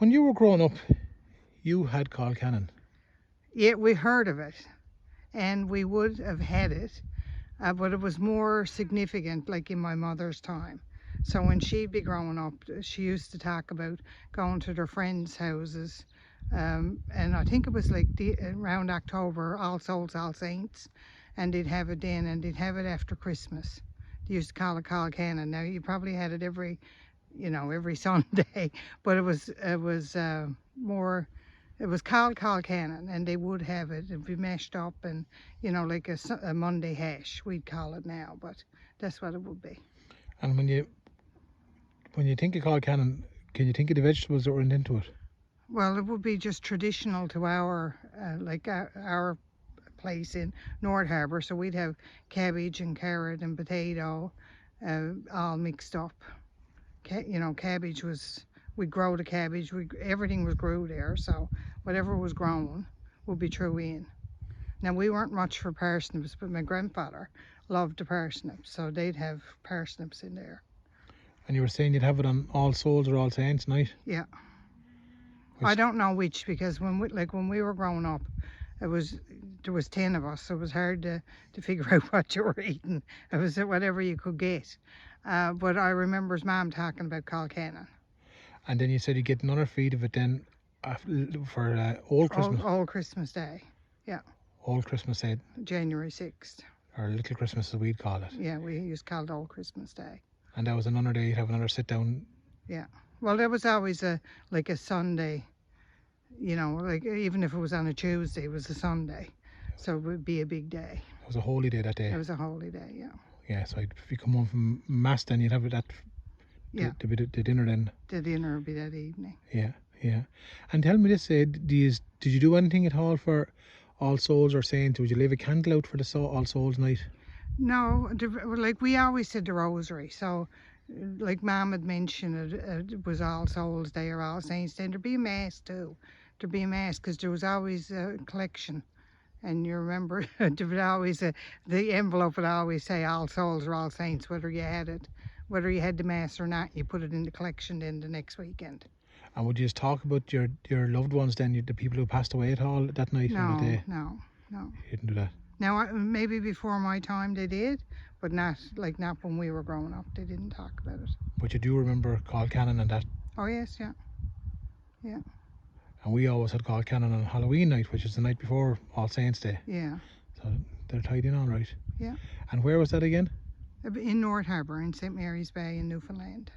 When you were growing up, you had Colcannon. Yeah, we heard of it, and we would have had it, but it was more significant like in my mother's time. So when she'd be growing up, she used to talk about going to their friends' houses, and I think it was like around October, All Souls, All Saints, and they'd have it then, and they'd have it after Christmas. They used to call it Colcannon. Now you probably had it every, every Sunday, but it was more. It was called Colcannon, and they would have it. It'd be mashed up, and like a Monday hash, we'd call it now, but that's what it would be. And when you think of Colcannon, can you think of the vegetables that went into it? Well, it would be just traditional to our our place in North Harbour. So we'd have cabbage and carrot and potato, all mixed up. Cabbage was, we'd grow the cabbage. Everything was grew there, so whatever was grown would be through in. Now we weren't much for parsnips, but my grandfather loved the parsnips, so they'd have parsnips in there. And you were saying you'd have it on All Souls or All Saints night? Yeah. I don't know which, because when we were growing up, there was 10 of us, so it was hard to figure out what you were eating. It was whatever you could get. But I remember his mum talking about Colcannon. And then you said you get another feed of it then for Old Christmas. Old Christmas Day, yeah. Old Christmas Day. January 6th. Or Little Christmas as we'd call it. Yeah, we used to call it Old Christmas Day. And that was another day you'd have another sit down. Yeah. Well, there was always a Sunday, like even if it was on a Tuesday, it was a Sunday. So it would be a big day. It was a holy day that day. It was a holy day, yeah. Yeah, so if you come home from Mass, then you'd have that. Yeah. The dinner then. The dinner would be that evening. Yeah, yeah. And tell me this, did you do anything at all for All Souls or Saints? Would you leave a candle out for the All Souls night? No, like we always said the rosary. So, like Mum had mentioned, it was All Souls Day or All Saints Day. There'd be a mass too. There'd be a mass because there was always a collection. And you remember, there would always the envelope would always say All Souls or All Saints, whether you had the mass or not. You put it in the collection then the next weekend. And would you just talk about your loved ones then, the people who passed away at all that night? No, the day? No. You didn't do that? Now, maybe before my time they did, but not when we were growing up. They didn't talk about it. But you do remember Colcannon and that? Oh yes, yeah. Yeah. And we always had Colcannon on Hallowe'en night, which is the night before All Saints Day. Yeah. So they're tied in all right. Yeah. And where was that again? In North Harbour, in St. Mary's Bay in Newfoundland.